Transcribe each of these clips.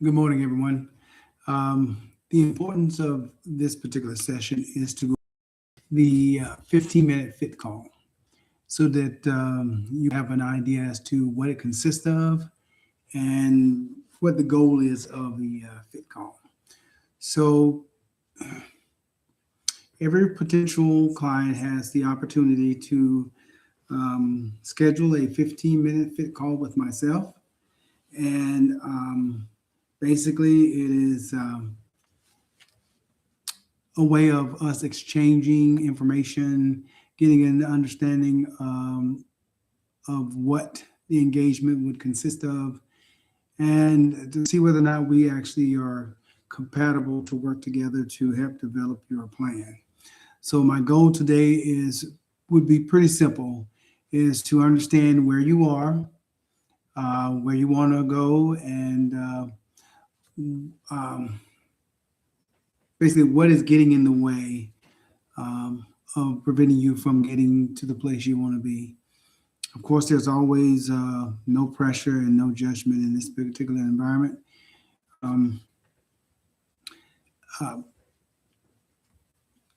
Good morning, everyone. The importance of this particular session is to go the 15-minute fit call so that you have an idea as to what it consists of and what the goal is of the fit call. So, every potential client has the opportunity to schedule a 15-minute fit call with myself. And basically, it is a way of us exchanging information, getting an understanding of what the engagement would consist of, and to see whether or not we actually are compatible to work together to help develop your plan. So my goal today is would be pretty simple, is to understand where you are, where you want to go, and um, basically what is getting in the way of preventing you from getting to the place you want to be. Of course, there's always no pressure and no judgment in this particular environment. Um, uh,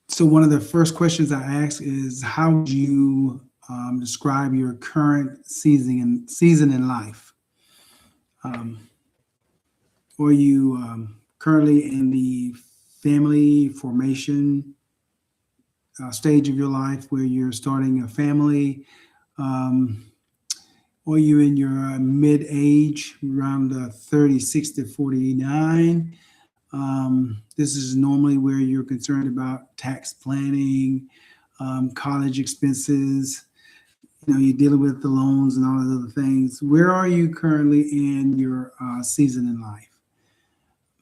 so, one of the first questions I ask is, how would you describe your current season in life? Um, are you currently in the family formation stage of your life where you're starting a family? Um, or you in your mid age, around 36 to 49. This is normally where you're concerned about tax planning, college expenses. You know, you're dealing with the loans and all of the other things. Where are you currently in your season in life?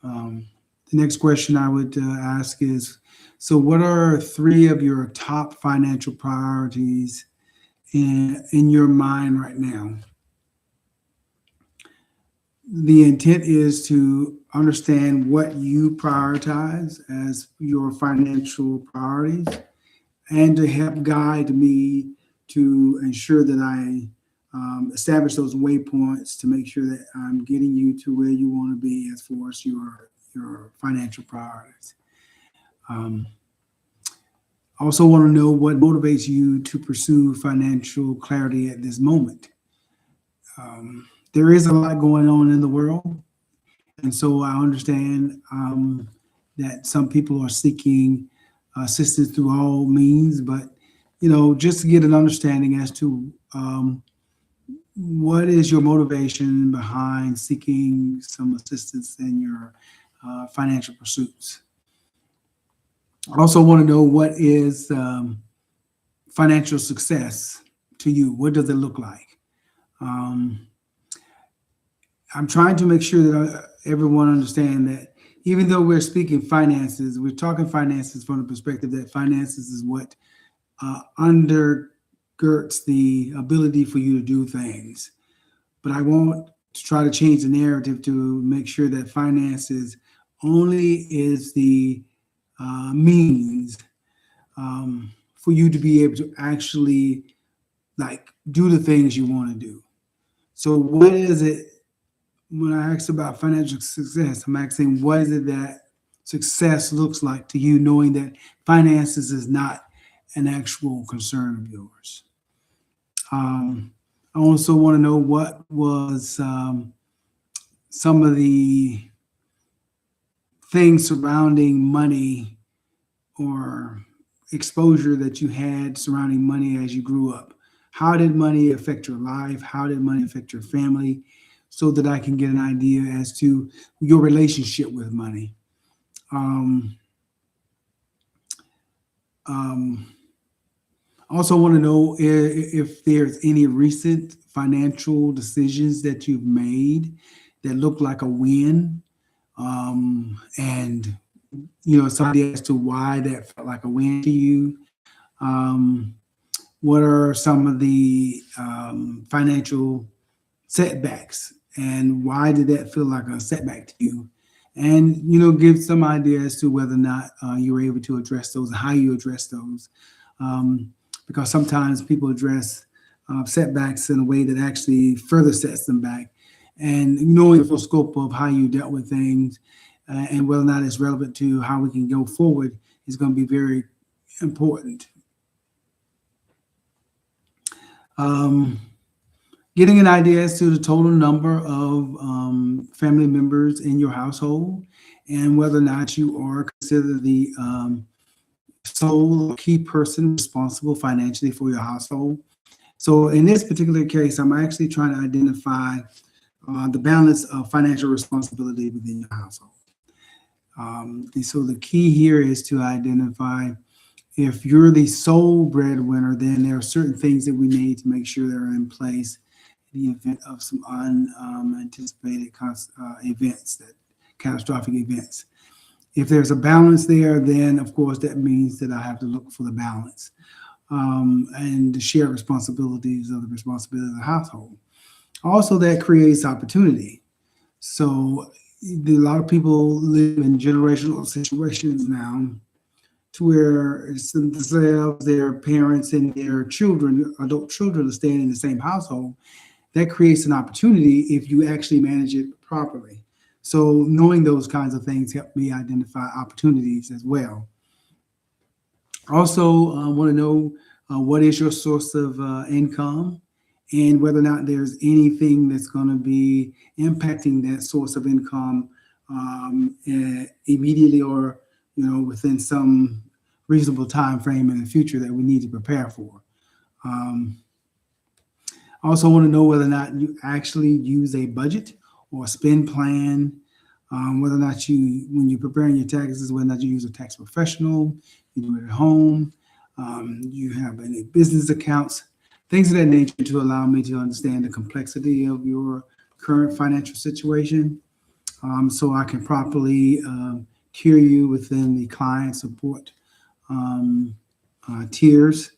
Um, the next question I would ask is, so what are three of your top financial priorities in your mind right now? The intent is to understand what you prioritize as your financial priorities and to help guide me to ensure that I establish those waypoints to make sure that I'm getting you to where you want to be as far as your financial priorities. Um, I also want to know what motivates you to pursue financial clarity at this moment. There is a lot going on in the world, and so I understand that some people are seeking assistance through all means, but just to get an understanding as to what is your motivation behind seeking some assistance in your financial pursuits. I also want to know what is financial success to you. What does it look like? Um, I'm trying to make sure that everyone understand that even though we're speaking finances, we're talking finances from the perspective that finances is what undergirds the ability for you to do things. But I want to try to change the narrative to make sure that finances only is the means for you to be able to actually like do the things you want to do. So what is it when I ask about financial success? I'm asking what is it that success looks like to you, knowing that finances is not an actual concern of yours. Um, I also want to know what was some of the things surrounding money or exposure that you had surrounding money as you grew up. How did money affect your life? How did money affect your family? So that I can get an idea as to your relationship with money. Um, um, I also want to know if there's any recent financial decisions that you've made that look like a win, and somebody as to why that felt like a win to you. Um, what are some of the financial setbacks, and why did that feel like a setback to you? And give some idea as to whether or not you were able to address those and how you address those. Um, because sometimes people address setbacks in a way that actually further sets them back. and knowing the full scope of how you dealt with things and whether or not it's relevant to how we can go forward is going to be very important. Getting an idea as to the total number of family members in your household and whether or not you are considered the sole key person responsible financially for your household. So in this particular case, I'm actually trying to identify the balance of financial responsibility within your household. And so the key here is to identify if you're the sole breadwinner, then there are certain things that we need to make sure they're in place in the event of some unanticipated events, that catastrophic events. If there's a balance there, then of course that means that I have to look for the balance and the shared responsibilities of the household. Also, that creates opportunity. So a lot of people live in generational situations now to where it's themselves, their parents, and their children, adult children, are staying in the same household. That creates an opportunity if you actually manage it properly. So knowing those kinds of things help me identify opportunities as well. Also, I want to know what is your source of income and whether or not there's anything that's going to be impacting that source of income immediately or within some reasonable time frame in the future that we need to prepare for. I also want to know whether or not you actually use a budget or a spend plan, whether or not when you're preparing your taxes, whether or not you use a tax professional, you do it at home, you have any business accounts, things of that nature to allow me to understand the complexity of your current financial situation so I can properly tier you within the client support tiers.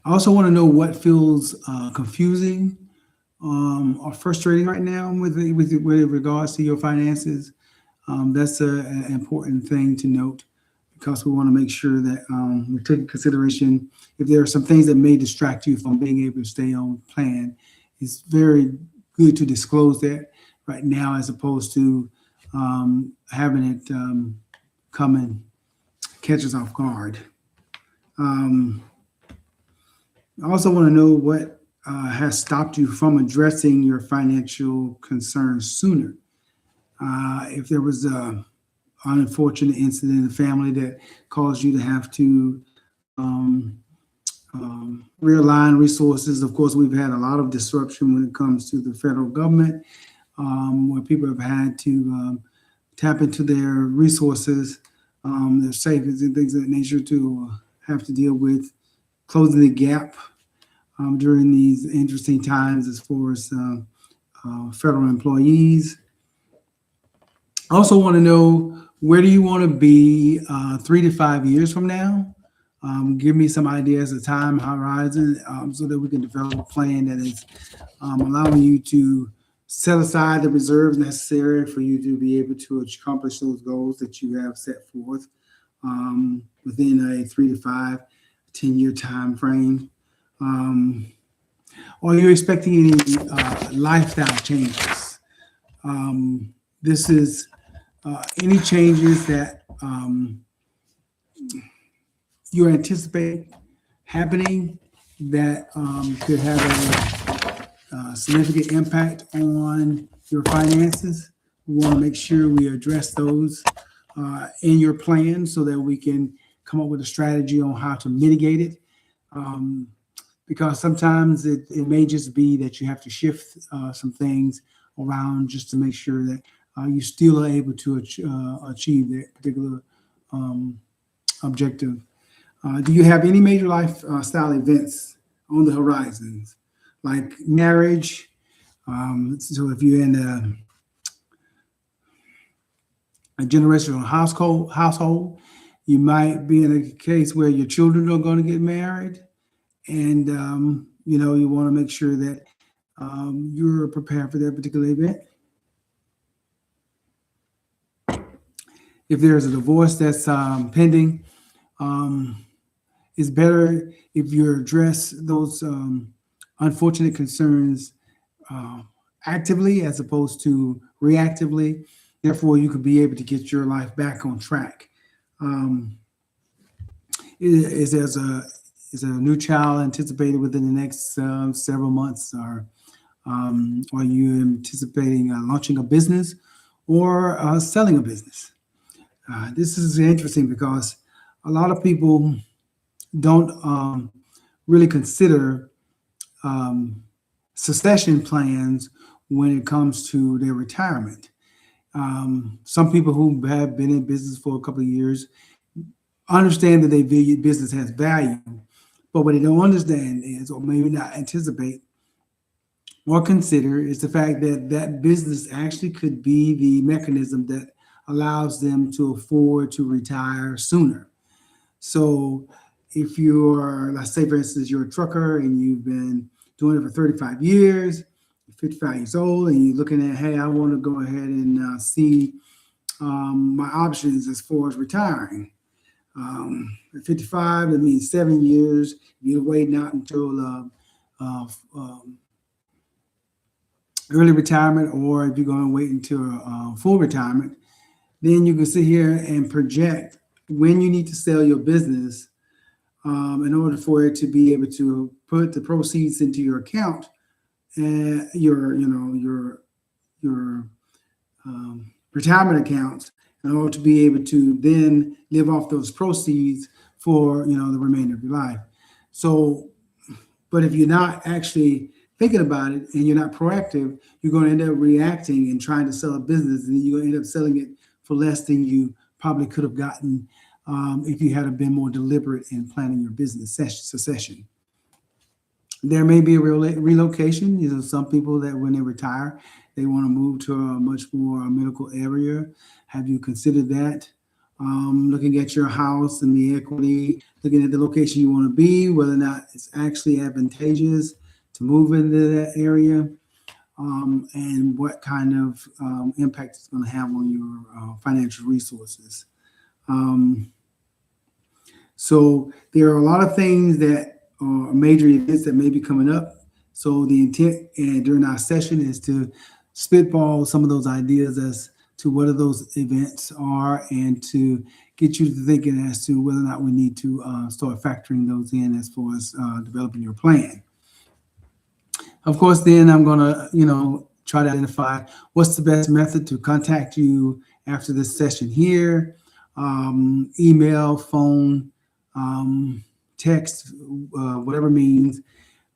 I also want to know what feels confusing or frustrating right now with regards to your finances. That's an important thing to note because we want to make sure that we take into consideration if there are some things that may distract you from being able to stay on plan. It's very good to disclose that right now as opposed to having it come and catch us off guard. I also want to know what has stopped you from addressing your financial concerns sooner. If there was an unfortunate incident in the family that caused you to have to realign resources. Of course, we've had a lot of disruption when it comes to the federal government, where people have had to tap into their resources, their savings and things of that nature to have to deal with closing the gap during these interesting times as far as federal employees. I also want to know, where do you want to be 3 to 5 years from now? Give me some ideas of time horizon so that we can develop a plan that is allowing you to set aside the reserves necessary for you to be able to accomplish those goals that you have set forth within a 3 to 5, 10-year time frame. Are you expecting any lifestyle changes? This is any changes that you anticipate happening that could have a significant impact on your finances. We want to make sure we address those in your plan so that we can come up with a strategy on how to mitigate it. Because sometimes it may just be that you have to shift some things around just to make sure that you still are able to achieve that particular objective. Do you have any major lifestyle events on the horizons, like marriage? So if you're in a generational household, you might be in a case where your children are going to get married, and you want to make sure that you're prepared for that particular event. If there's a divorce that's pending, it's better if you address those unfortunate concerns uh, actively as opposed to reactively. Therefore, you could be able to get your life back on track. Um, is a new child anticipated within the next several months, or are you anticipating launching a business or selling a business? This is interesting because a lot of people don't really consider um, succession plans when it comes to their retirement. Some people who have been in business for a couple of years understand that they value business has value, but what they don't understand is, or maybe not anticipate or consider, is the fact that that business actually could be the mechanism that allows them to afford to retire sooner. So if you're, let's say, for instance, you're a trucker and you've been doing it for 35 years, you're 55 years old, and you're looking at, hey, I want to go ahead and see my options as far as retiring. At 55, that means 7 years. You're waiting out until uh, um, early retirement, or if you're going to wait until full retirement, then you can sit here and project when you need to sell your business in order for it to be able to put the proceeds into your account and your retirement accounts in order to be able to then live off those proceeds for the remainder of your life. So, but if you're not actually thinking about it and you're not proactive, you're going to end up reacting and trying to sell a business, and you're going to end up selling it for less than you probably could have gotten if you had been more deliberate in planning your business succession. There may be a relocation. Some people that when they retire, they want to move to a much more medical area. Have you considered that? Looking at your house and the equity, looking at the location you want to be, whether or not it's actually advantageous to move into that area, and what kind of impact it's going to have on your financial resources. Um, so there are a lot of things that are major events that may be coming up. So the intent during our session is to spitball some of those ideas as to what those events are, and to get you to thinking as to whether or not we need to start factoring those in as far as developing your plan. Of course, then I'm going to, try to identify what's the best method to contact you after this session here. Email, phone, text, whatever means.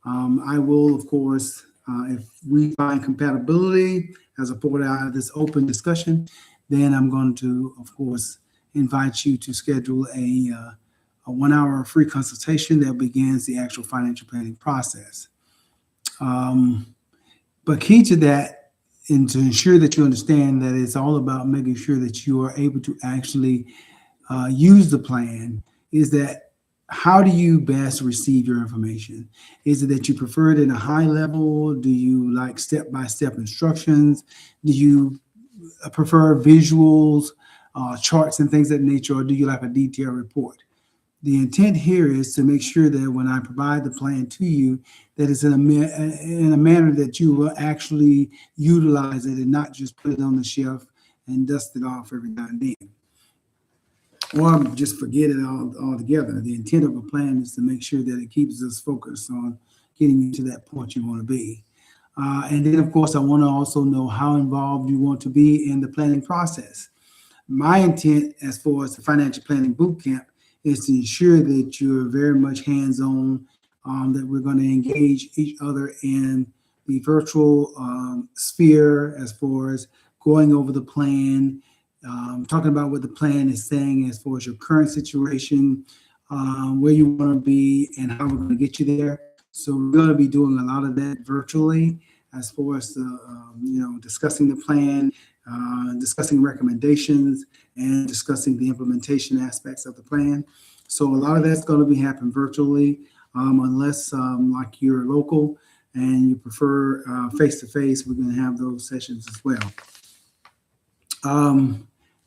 I will, of course, if we find compatibility as a part out of this open discussion, then I'm going to, of course, invite you to schedule a 1 hour free consultation that begins the actual financial planning process. But key to that, and to ensure that you understand that it's all about making sure that you are able to actually use the plan, is that how do you best receive your information? Is it that you prefer it in a high level? Do you like step-by-step instructions? Do you prefer visuals, charts and things of that nature, or do you like a detailed report? The intent here is to make sure that when I provide the plan to you, that it's in a manner that you will actually utilize it and not just put it on the shelf and dust it off every now and then, or just forget it altogether. The intent of a plan is to make sure that it keeps us focused on getting you to that point you want to be. And then, of course, I want to also know how involved you want to be in the planning process. My intent as far as the financial planning bootcamp is to ensure that you're very much hands-on, that we're going to engage each other in the virtual sphere as far as going over the plan, talking about what the plan is saying as far as your current situation, where you want to be, and how we're going to get you there. So we're going to be doing a lot of that virtually as far as discussing the plan, discussing recommendations, and discussing the implementation aspects of the plan. So a lot of that's going to be happening virtually, unless like you're local and you prefer face-to-face, we're going to have those sessions as well.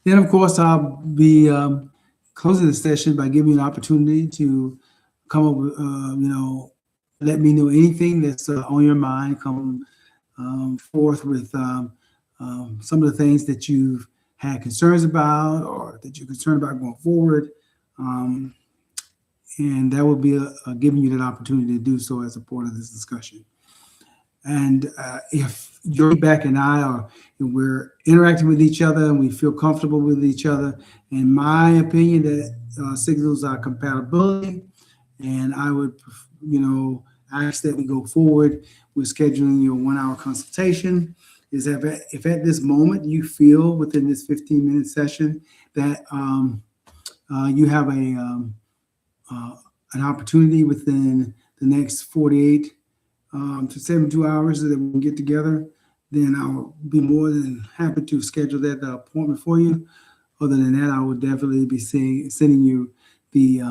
Then, of course, I'll be closing the session by giving you an opportunity to come up with, let me know anything that's on your mind. Come forth with some of the things that you've had concerns about or that you're concerned about going forward. And that will be giving you that opportunity to do so as a part of this discussion. And if your feedback and I are, we're interacting with each other and we feel comfortable with each other, in my opinion, that signals our compatibility. And I would, ask that we go forward with scheduling your 1-hour consultation. Is if at this moment you feel within this 15-minute session that you have an opportunity within the next 48 to 72 hours that we can get together, then I'll be more than happy to schedule that appointment for you. Other than that, I will definitely be sending you the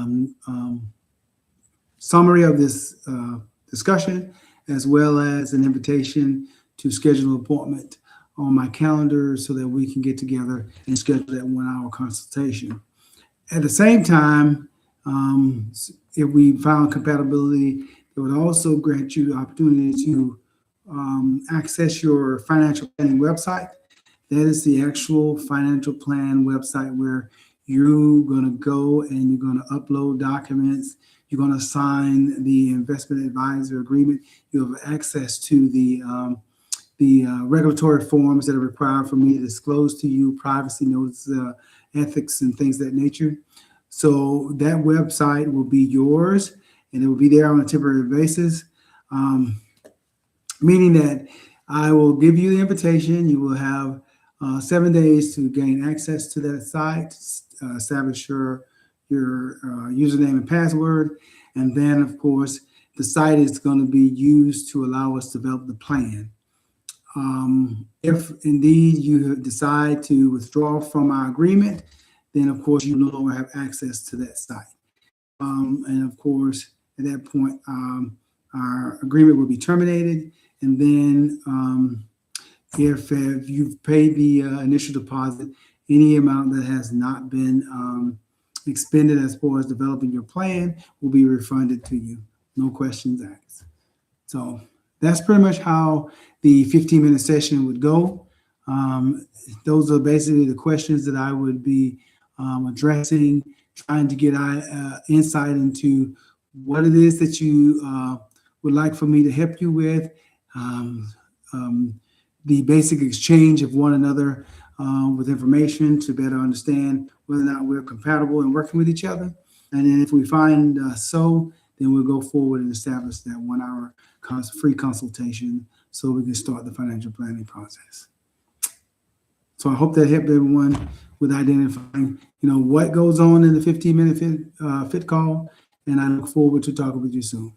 summary of this discussion, as well as an invitation to schedule an appointment on my calendar so that we can get together and schedule that 1-hour consultation. At the same time, if we found compatibility, it would also grant you the opportunity to access your financial planning website. That is the actual financial plan website where you're going to go and you're going to upload documents. You're going to sign the investment advisor agreement. You have access to the regulatory forms that are required for me to disclose to you, privacy notes, ethics, and things of that nature. So that website will be yours, and it will be there on a temporary basis, meaning that I will give you the invitation. You will have 7 days to gain access to that site, establish your username and password, and then, of course, the site is going to be used to allow us to develop the plan. If indeed you decide to withdraw from our agreement, then of course you no longer have access to that site. And of course, at that point, our agreement will be terminated. And then if you've paid the initial deposit, any amount that has not been expended as far as developing your plan will be refunded to you. No questions asked. So that's pretty much how the 15-minute session would go. Those are basically the questions that I would be addressing, trying to get insight into what it is that you would like for me to help you with, the basic exchange of one another with information to better understand whether or not we're compatible and working with each other. And then if we find so, then we'll go forward and establish that 1-hour free consultation so we can start the financial planning process. So I hope that helped everyone with identifying, what goes on in the 15-minute fit call. And I look forward to talking with you soon.